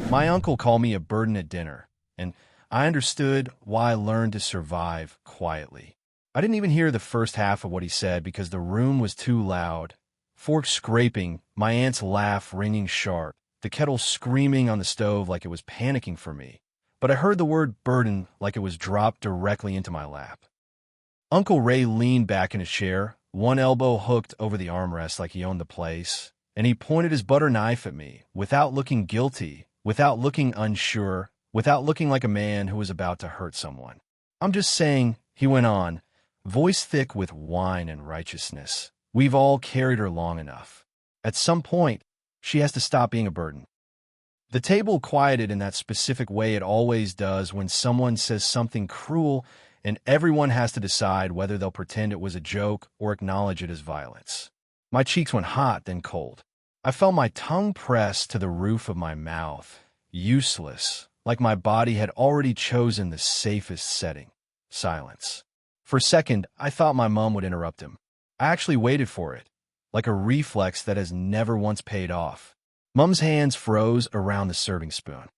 My uncle called me a burden at dinner, and I understood why I learned to survive quietly. I didn't even hear the first half of what he said because the room was too loud. Forks scraping, my aunt's laugh ringing sharp, the kettle screaming on the stove like it was panicking for me. But I heard the word burden like it was dropped directly into my lap. Uncle Ray leaned back in his chair, one elbow hooked over the armrest like he owned the place, and he pointed his butter knife at me, without looking guilty, without looking unsure, without looking like a man who was about to hurt someone. "I'm just saying," he went on, voice thick with wine and righteousness, "we've all carried her long enough. At some point, she has to stop being a burden." The table quieted in that specific way it always does when someone says something cruel and everyone has to decide whether they'll pretend it was a joke or acknowledge it as violence. My cheeks went hot, then cold. I felt my tongue pressed to the roof of my mouth, useless, like my body had already chosen the safest setting, silence. For a second, I thought my mom would interrupt him. I actually waited for it, like a reflex that has never once paid off. Mom's hands froze around the serving spoon.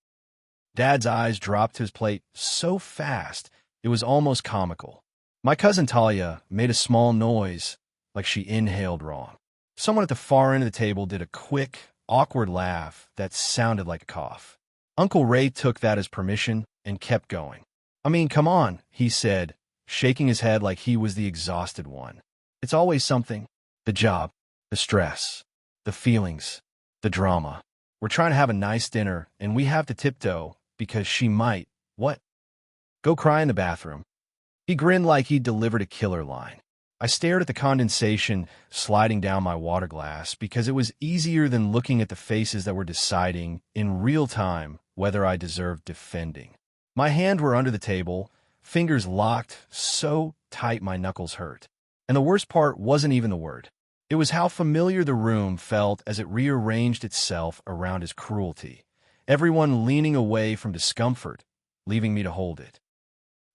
Dad's eyes dropped to his plate so fast, it was almost comical. My cousin Talia made a small noise, like she inhaled wrong. Someone at the far end of the table did a quick, awkward laugh that sounded like a cough. Uncle Ray took that as permission and kept going. "I mean, come on," he said, shaking his head like he was the exhausted one. "It's always something. The job, the stress, the feelings, the drama. We're trying to have a nice dinner, and we have to tiptoe because she might, what? Go cry in the bathroom." He grinned like he'd delivered a killer line. I stared at the condensation sliding down my water glass because it was easier than looking at the faces that were deciding in real time whether I deserved defending. My hands were under the table, fingers locked so tight my knuckles hurt. And the worst part wasn't even the word. It was how familiar the room felt as it rearranged itself around his cruelty, everyone leaning away from discomfort, leaving me to hold it.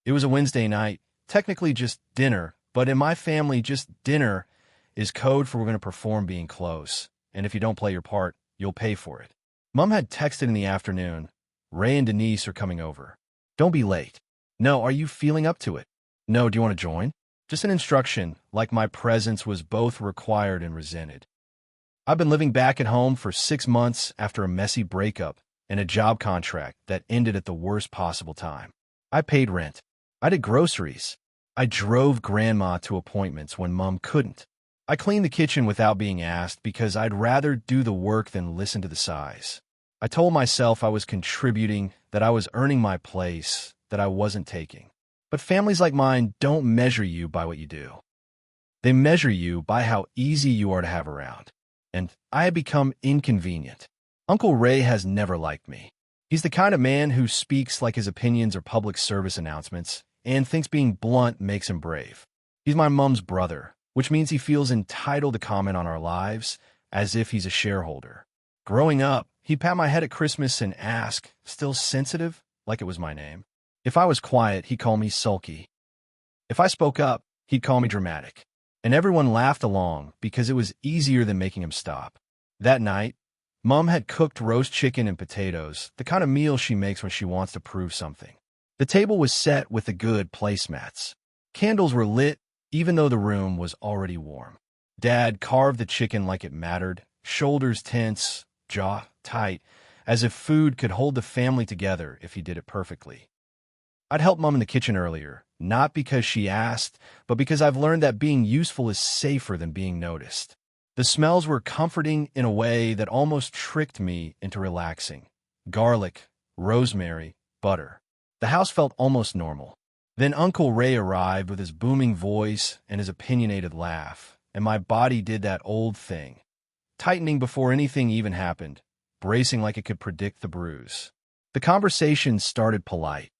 It was a Wednesday night, technically just dinner, but in my family, just dinner is code for we're going to perform being close, and if you don't play your part, you'll pay for it. Mom had texted in the afternoon, "Ray and Denise are coming over. Don't be late." "No, are you feeling up to it?" "No, do you want to join?" Just an instruction, like my presence was both required and resented. I've been living back at home for 6 months after a messy breakup and a job contract that ended at the worst possible time. I paid rent. I did groceries. I drove Grandma to appointments when Mom couldn't. I cleaned the kitchen without being asked because I'd rather do the work than listen to the sighs. I told myself I was contributing, that I was earning my place, that I wasn't taking. But families like mine don't measure you by what you do. They measure you by how easy you are to have around. And I had become inconvenient. Uncle Ray has never liked me. He's the kind of man who speaks like his opinions are public service announcements and thinks being blunt makes him brave. He's my mom's brother, which means he feels entitled to comment on our lives as if he's a shareholder. Growing up, he'd pat my head at Christmas and ask, still sensitive, like it was my name. If I was quiet, he'd call me sulky. If I spoke up, he'd call me dramatic. And everyone laughed along because it was easier than making him stop. That night, Mom had cooked roast chicken and potatoes, the kind of meal she makes when she wants to prove something. The table was set with the good placemats. Candles were lit, even though the room was already warm. Dad carved the chicken like it mattered, shoulders tense, jaw tight, as if food could hold the family together if he did it perfectly. I'd helped Mom in the kitchen earlier, not because she asked, but because I've learned that being useful is safer than being noticed. The smells were comforting in a way that almost tricked me into relaxing. Garlic, rosemary, butter. The house felt almost normal. Then Uncle Ray arrived with his booming voice and his opinionated laugh, and my body did that old thing, tightening before anything even happened, bracing like it could predict the bruise. The conversation started polite.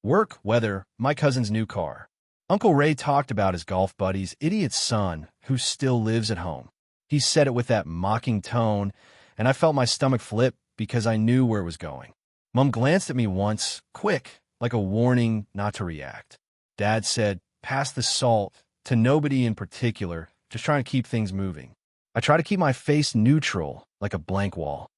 Work, weather, my cousin's new car. Uncle Ray talked about his golf buddy's idiot son who still lives at home. He said it with that mocking tone, and I felt my stomach flip because I knew where it was going. Mom glanced at me once, quick, like a warning not to react. Dad said, "Pass the salt," to nobody in particular, just trying to keep things moving. I try to keep my face neutral, like a blank wall.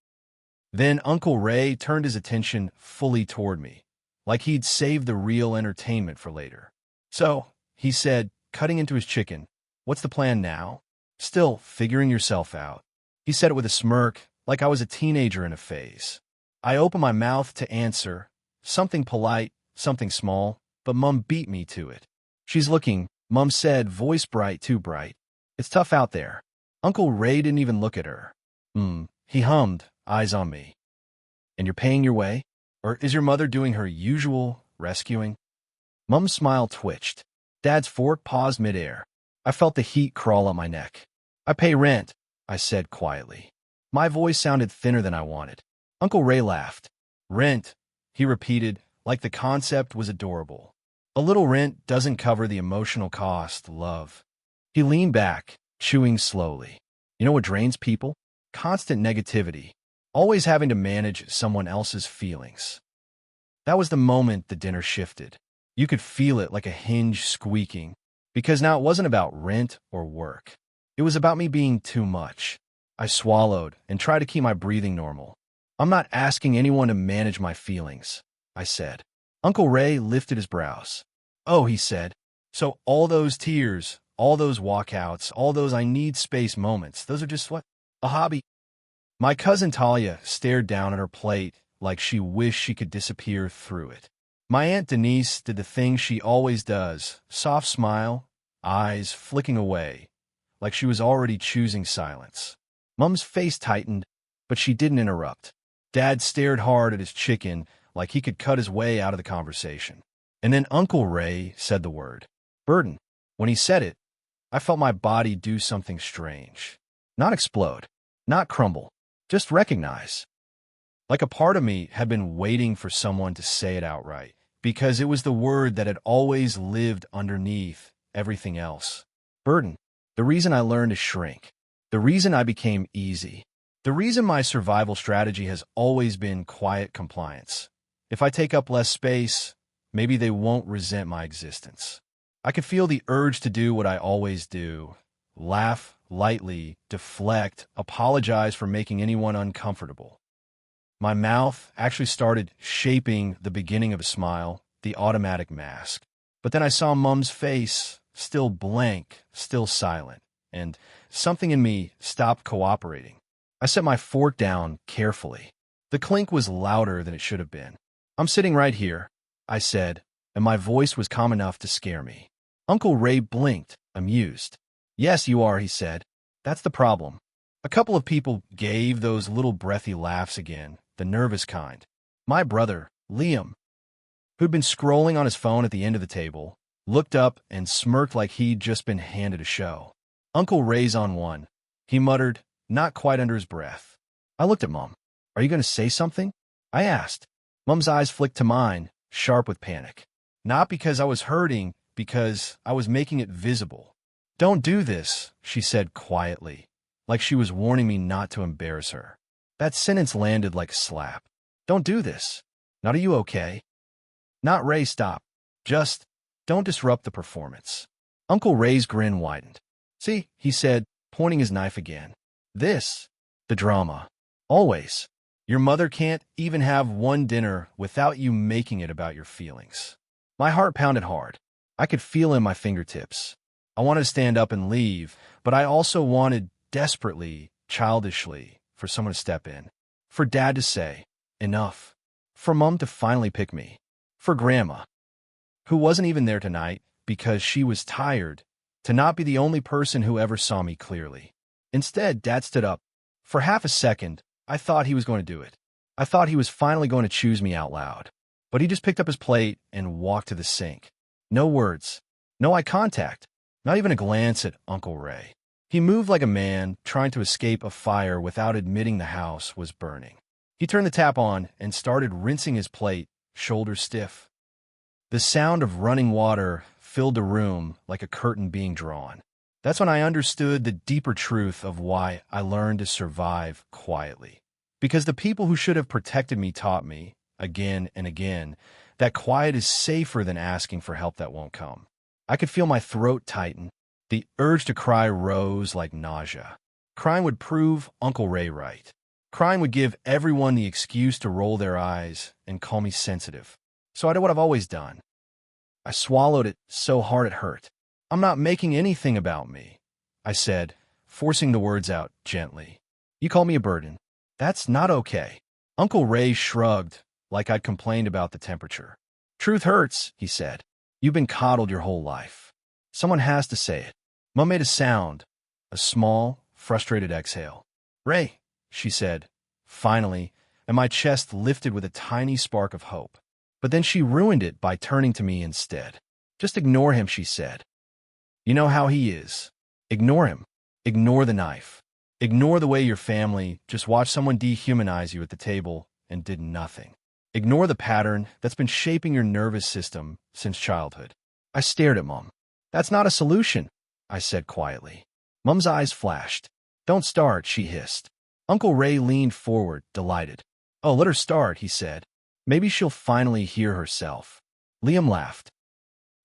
Then Uncle Ray turned his attention fully toward me, like he'd saved the real entertainment for later. "So," he said, cutting into his chicken, "what's the plan now?" "Still figuring yourself out." He said it with a smirk, like I was a teenager in a phase. I opened my mouth to answer, something polite, something small, but Mum beat me to it. "She's looking," Mum said, voice bright, too bright. "It's tough out there." Uncle Ray didn't even look at her. He hummed, eyes on me. "And you're paying your way? Or is your mother doing her usual rescuing?" Mum's smile twitched. Dad's fork paused midair. I felt the heat crawl up my neck. "I pay rent," I said quietly. My voice sounded thinner than I wanted. Uncle Ray laughed. "Rent," he repeated, like the concept was adorable. "A little rent doesn't cover the emotional cost, love." He leaned back, chewing slowly. "You know what drains people? Constant negativity. Always having to manage someone else's feelings." That was the moment the dinner shifted. You could feel it like a hinge squeaking, because now it wasn't about rent or work. It was about me being too much. I swallowed and tried to keep my breathing normal. "I'm not asking anyone to manage my feelings," I said. Uncle Ray lifted his brows. "Oh," he said, "so all those tears, all those walkouts, all those I need space moments, those are just what? A hobby?" My cousin Talia stared down at her plate like she wished she could disappear through it. My Aunt Denise did the thing she always does, soft smile, eyes flicking away, like she was already choosing silence. Mum's face tightened, but she didn't interrupt. Dad stared hard at his chicken like he could cut his way out of the conversation. And then Uncle Ray said the word, "Burden." When he said it, I felt my body do something strange. Not explode, not crumble, just recognize. Like a part of me had been waiting for someone to say it outright, because it was the word that had always lived underneath everything else. Burden. The reason I learned to shrink. The reason I became easy. The reason my survival strategy has always been quiet compliance. If I take up less space, maybe they won't resent my existence. I could feel the urge to do what I always do. Laugh lightly, deflect, apologize for making anyone uncomfortable. My mouth actually started shaping the beginning of a smile, the automatic mask. But then I saw Mum's face, still blank, still silent, and something in me stopped cooperating. I set my fork down carefully. The clink was louder than it should have been. "I'm sitting right here," I said, and my voice was calm enough to scare me. Uncle Ray blinked, amused. "Yes, you are," he said. "That's the problem." A couple of people gave those little breathy laughs again, the nervous kind. My brother, Liam, who'd been scrolling on his phone at the end of the table, looked up and smirked like he'd just been handed a show. Uncle Ray's on one. He muttered, not quite under his breath. I looked at Mum. "Are you going to say something?" I asked. Mum's eyes flicked to mine, sharp with panic. Not because I was hurting, because I was making it visible. "Don't do this," she said quietly, like she was warning me not to embarrass her. That sentence landed like a slap. "Don't do this." "Not, are you okay?" "Not, Ray, stop. Just don't disrupt the performance." Uncle Ray's grin widened. "See," he said, pointing his knife again. "This, the drama. Always. Your mother can't even have one dinner without you making it about your feelings." My heart pounded hard. I could feel it in my fingertips. I wanted to stand up and leave, but I also wanted, desperately, childishly, for someone to step in. For Dad to say, "Enough." For Mum to finally pick me. For Grandma, who wasn't even there tonight because she was tired, to not be the only person who ever saw me clearly. Instead, Dad stood up. For half a second, I thought he was going to do it. I thought he was finally going to choose me out loud. But he just picked up his plate and walked to the sink. No words. No eye contact. Not even a glance at Uncle Ray. He moved like a man trying to escape a fire without admitting the house was burning. He turned the tap on and started rinsing his plate, shoulders stiff. The sound of running water filled the room like a curtain being drawn. That's when I understood the deeper truth of why I learned to survive quietly. Because the people who should have protected me taught me, again and again, that quiet is safer than asking for help that won't come. I could feel my throat tighten. The urge to cry rose like nausea. Crying would prove Uncle Ray right. Crying would give everyone the excuse to roll their eyes and call me sensitive. So I did what I've always done. I swallowed it so hard it hurt. I'm not making anything about me, I said, forcing the words out gently. You call me a burden. That's not okay. Uncle Ray shrugged, like I'd complained about the temperature. Truth hurts, he said. You've been coddled your whole life. Someone has to say it. Mom made a sound, a small, frustrated exhale. Ray, she said, finally, and my chest lifted with a tiny spark of hope. But then she ruined it by turning to me instead. Just ignore him, she said. You know how he is. Ignore him. Ignore the knife. Ignore the way your family just watched someone dehumanize you at the table and did nothing. Ignore the pattern that's been shaping your nervous system since childhood. I stared at Mom. That's not a solution, I said quietly. Mom's eyes flashed. Don't start, she hissed. Uncle Ray leaned forward, delighted. Oh, let her start, he said. Maybe she'll finally hear herself. Liam laughed.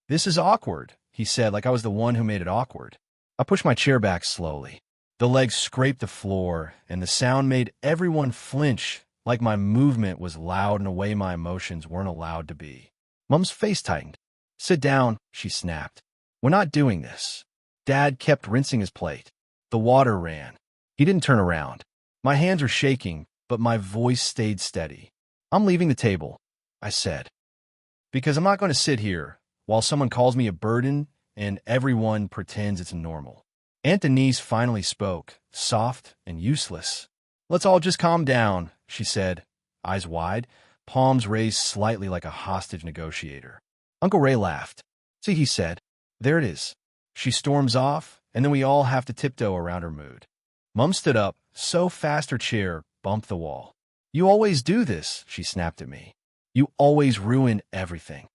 This is awkward, he said, like I was the one who made it awkward. I pushed my chair back slowly. The legs scraped the floor, and the sound made everyone flinch, like my movement was loud in a way my emotions weren't allowed to be. Mom's face tightened. Sit down, she snapped. We're not doing this. Dad kept rinsing his plate. The water ran. He didn't turn around. My hands were shaking, but my voice stayed steady. I'm leaving the table, I said. Because I'm not going to sit here while someone calls me a burden and everyone pretends it's normal. Aunt Denise finally spoke, soft and useless. Let's all just calm down, she said, eyes wide, palms raised slightly like a hostage negotiator. Uncle Ray laughed. See, he said, there it is. She storms off, and then we all have to tiptoe around her mood. Mom stood up, so fast her chair bumped the wall. You always do this, she snapped at me. You always ruin everything.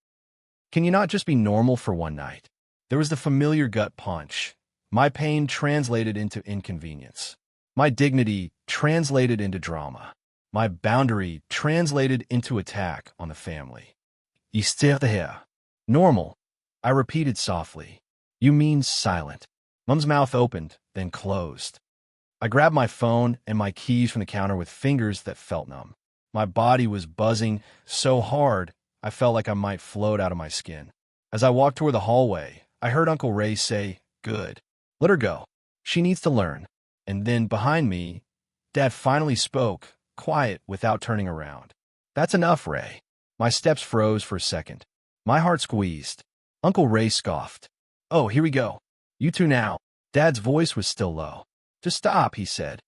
Can you not just be normal for one night? There was the familiar gut punch. My pain translated into inconvenience. My dignity translated into drama. My boundary translated into attack on the family. Istirteher. Normal, I repeated softly. You mean silent. Mom's mouth opened, then closed. I grabbed my phone and my keys from the counter with fingers that felt numb. My body was buzzing so hard, I felt like I might float out of my skin. As I walked toward the hallway, I heard Uncle Ray say, Good. Let her go. She needs to learn. And then behind me, Dad finally spoke, quiet without turning around. That's enough, Ray. My steps froze for a second. My heart squeezed. Uncle Ray scoffed. Oh, here we go. You two now. Dad's voice was still low. Just stop, he said.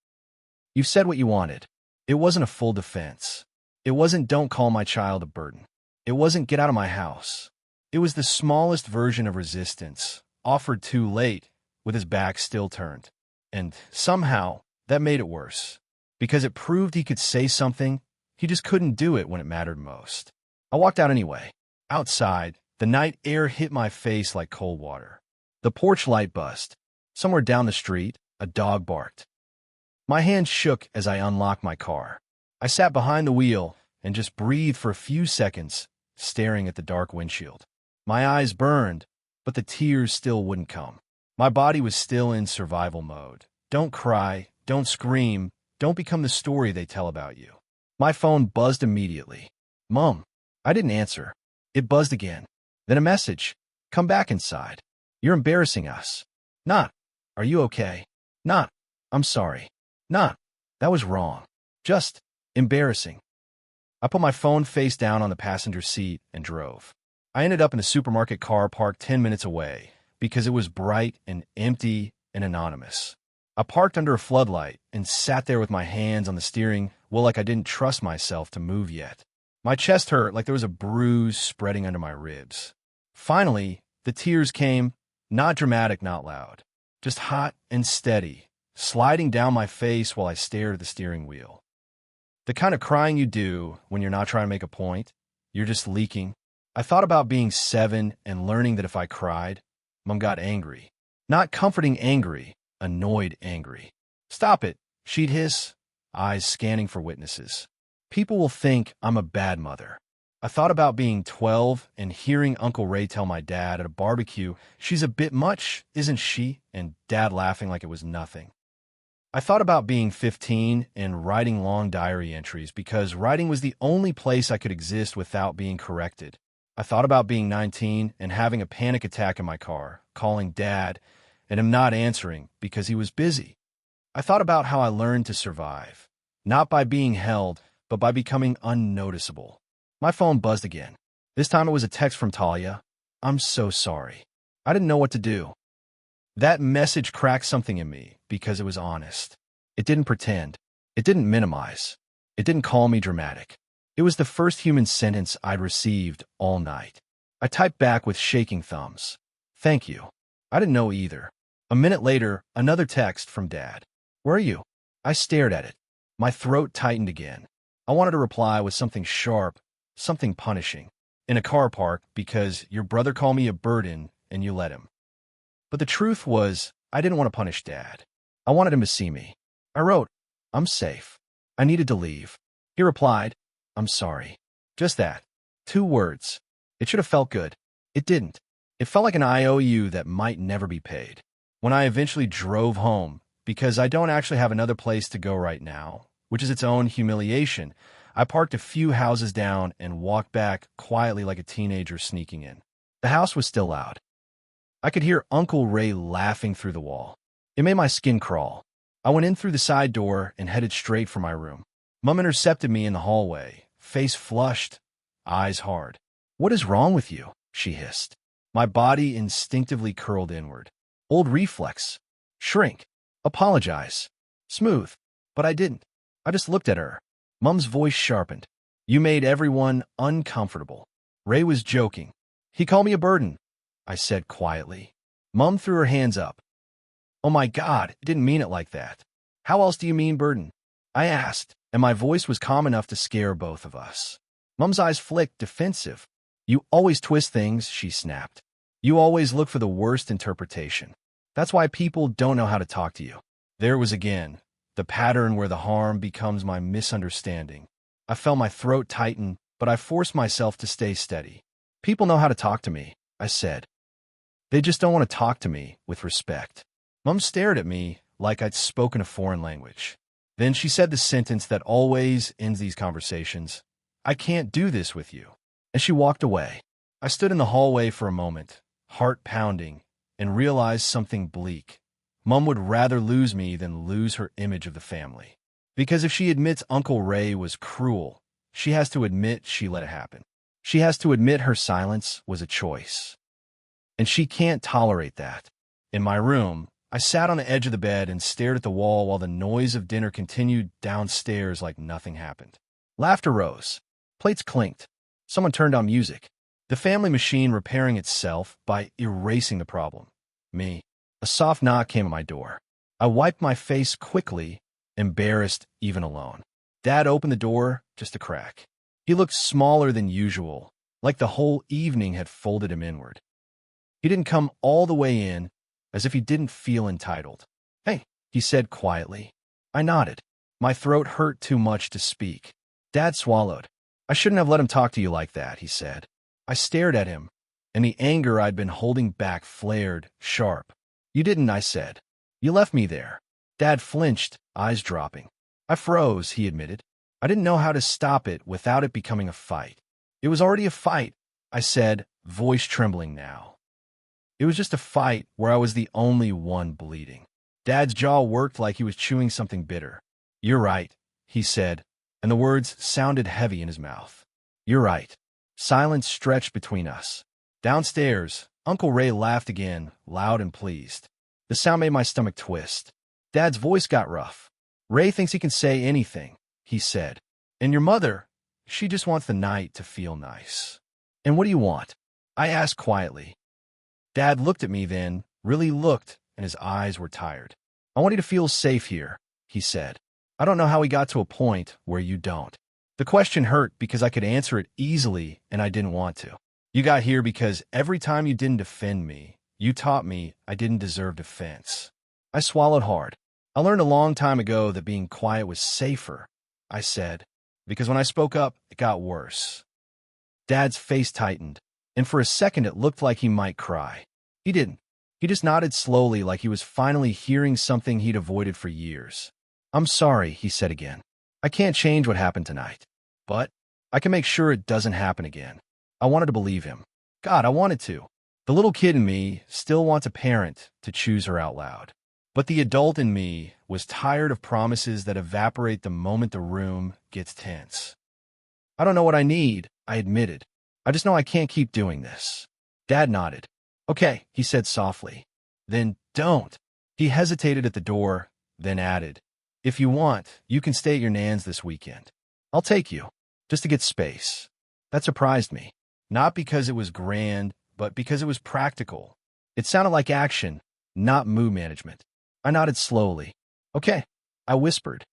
You've said what you wanted. It wasn't a full defense. It wasn't don't call my child a burden. It wasn't get out of my house. It was the smallest version of resistance, offered too late, with his back still turned. And somehow, that made it worse. Because it proved he could say something, he just couldn't do it when it mattered most. I walked out anyway. Outside, the night air hit my face like cold water. The porch light buzzed. Somewhere down the street, a dog barked. My hand shook as I unlocked my car. I sat behind the wheel and just breathed for a few seconds, staring at the dark windshield. My eyes burned, but the tears still wouldn't come. My body was still in survival mode. Don't cry, don't scream, don't become the story they tell about you. My phone buzzed immediately. Mom. I didn't answer. It buzzed again. Then a message. Come back inside. You're embarrassing us. Not. Are you okay? Not. I'm sorry. Not. That was wrong. Just embarrassing. I put my phone face down on the passenger seat and drove. I ended up in a supermarket car parked 10 minutes away because it was bright and empty and anonymous. I parked under a floodlight and sat there with my hands on the steering wheel like I didn't trust myself to move yet. My chest hurt like there was a bruise spreading under my ribs. Finally, the tears came, not dramatic, not loud, just hot and steady, sliding down my face while I stared at the steering wheel. The kind of crying you do when you're not trying to make a point. You're just leaking. I thought about being 7 and learning that if I cried, Mom got angry. Not comforting angry, annoyed angry. Stop it, she'd hiss, eyes scanning for witnesses. People will think I'm a bad mother. I thought about being 12 and hearing Uncle Ray tell my dad at a barbecue, she's a bit much, isn't she? And Dad laughing like it was nothing. I thought about being 15 and writing long diary entries because writing was the only place I could exist without being corrected. I thought about being 19 and having a panic attack in my car, calling Dad, and him not answering because he was busy. I thought about how I learned to survive, not by being held, but by becoming unnoticeable. My phone buzzed again. This time it was a text from Talia. "I'm so sorry." I didn't know what to do. That message cracked something in me because it was honest. It didn't pretend. It didn't minimize. It didn't call me dramatic. It was the first human sentence I'd received all night. I typed back with shaking thumbs. "Thank you." I didn't know either. A minute later, another text from Dad. "Where are you?" I stared at it. My throat tightened again. I wanted to reply with something sharp, something punishing. "In a car park because your brother called me a burden and you let him." But the truth was, I didn't want to punish Dad. I wanted him to see me. I wrote, "I'm safe. I needed to leave." He replied, "I'm sorry." Just that. 2 words. It should have felt good. It didn't. It felt like an IOU that might never be paid. When I eventually drove home, because I don't actually have another place to go right now, which is its own humiliation, I parked a few houses down and walked back quietly like a teenager sneaking in. The house was still loud. I could hear Uncle Ray laughing through the wall. It made my skin crawl. I went in through the side door and headed straight for my room. Mom intercepted me in the hallway, face flushed, eyes hard. "What is wrong with you?" she hissed. My body instinctively curled inward. Old reflex. Shrink. Apologize. Smooth. But I didn't. I just looked at her. Mom's voice sharpened. "You made everyone uncomfortable." Ray was joking. "He called me a burden," I said quietly. Mom threw her hands up. "Oh my God, I didn't mean it like that." "How else do you mean burden?" I asked, and my voice was calm enough to scare both of us. Mom's eyes flicked, defensive. "You always twist things," she snapped. "You always look for the worst interpretation. That's why people don't know how to talk to you." There it was again, the pattern where the harm becomes my misunderstanding. I felt my throat tighten, but I forced myself to stay steady. "People know how to talk to me," I said. "They just don't want to talk to me with respect." Mom stared at me like I'd spoken a foreign language. Then she said the sentence that always ends these conversations. "I can't do this with you." And she walked away. I stood in the hallway for a moment, heart pounding, and realized something bleak. Mom would rather lose me than lose her image of the family. Because if she admits Uncle Ray was cruel, she has to admit she let it happen. She has to admit her silence was a choice. And she can't tolerate that. In my room, I sat on the edge of the bed and stared at the wall while the noise of dinner continued downstairs like nothing happened. Laughter rose. Plates clinked. Someone turned on music. The family machine repairing itself by erasing the problem. Me. A soft knock came at my door. I wiped my face quickly, embarrassed even alone. Dad opened the door just a crack. He looked smaller than usual, like the whole evening had folded him inward. He didn't come all the way in, as if he didn't feel entitled. "Hey," he said quietly. I nodded. My throat hurt too much to speak. Dad swallowed. "I shouldn't have let him talk to you like that," he said. I stared at him, and the anger I'd been holding back flared, sharp. "You didn't," I said. "You left me there." Dad flinched, eyes dropping. "I froze," he admitted. "I didn't know how to stop it without it becoming a fight." "It was already a fight," I said, voice trembling now. "It was just a fight where I was the only one bleeding." Dad's jaw worked like he was chewing something bitter. "You're right," he said, and the words sounded heavy in his mouth. "You're right." Silence stretched between us. Downstairs, Uncle Ray laughed again, loud and pleased. The sound made my stomach twist. Dad's voice got rough. "Ray thinks he can say anything," he said. "And your mother, she just wants the night to feel nice." "And what do you want?" I asked quietly. Dad looked at me then, really looked, and his eyes were tired. "I want you to feel safe here," he said. "I don't know how we got to a point where you don't." The question hurt because I could answer it easily, and I didn't want to. "You got here because every time you didn't defend me, you taught me I didn't deserve defense." I swallowed hard. "I learned a long time ago that being quiet was safer," I said, "because when I spoke up, it got worse." Dad's face tightened, and for a second it looked like he might cry. He didn't. He just nodded slowly like he was finally hearing something he'd avoided for years. "I'm sorry," he said again. "I can't change what happened tonight, but I can make sure it doesn't happen again." I wanted to believe him. God, I wanted to. The little kid in me still wants a parent to choose her out loud. But the adult in me was tired of promises that evaporate the moment the room gets tense. "I don't know what I need," I admitted. "I just know I can't keep doing this." Dad nodded. "Okay," he said softly. "Then don't." He hesitated at the door, then added, "If you want, you can stay at your nan's this weekend. I'll take you, just to get space." That surprised me. Not because it was grand, but because it was practical. It sounded like action, not mood management. I nodded slowly. "Okay," I whispered.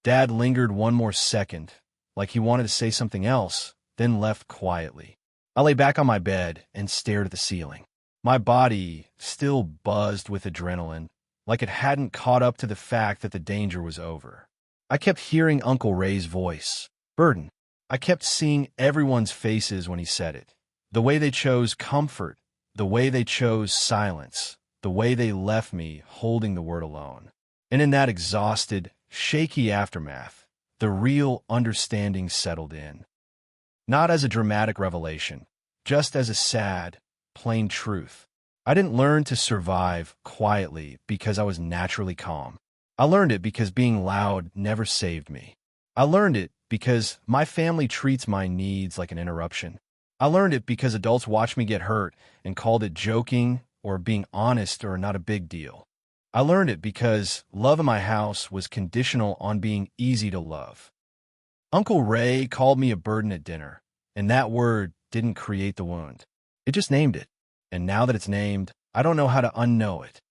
Dad lingered one more second, like he wanted to say something else, then left quietly. I lay back on my bed and stared at the ceiling. My body still buzzed with adrenaline, like it hadn't caught up to the fact that the danger was over. I kept hearing Uncle Ray's voice. Burden. I kept seeing everyone's faces when he said it. The way they chose comfort, the way they chose silence, the way they left me holding the word alone. And in that exhausted, shaky aftermath, the real understanding settled in. Not as a dramatic revelation, just as a sad, plain truth. I didn't learn to survive quietly because I was naturally calm. I learned it because being loud never saved me. I learned it because my family treats my needs like an interruption. I learned it because adults watched me get hurt and called it joking or being honest or not a big deal. I learned it because love in my house was conditional on being easy to love. Uncle Ray called me a burden at dinner, and that word didn't create the wound. It just named it. And now that it's named, I don't know how to unknow it.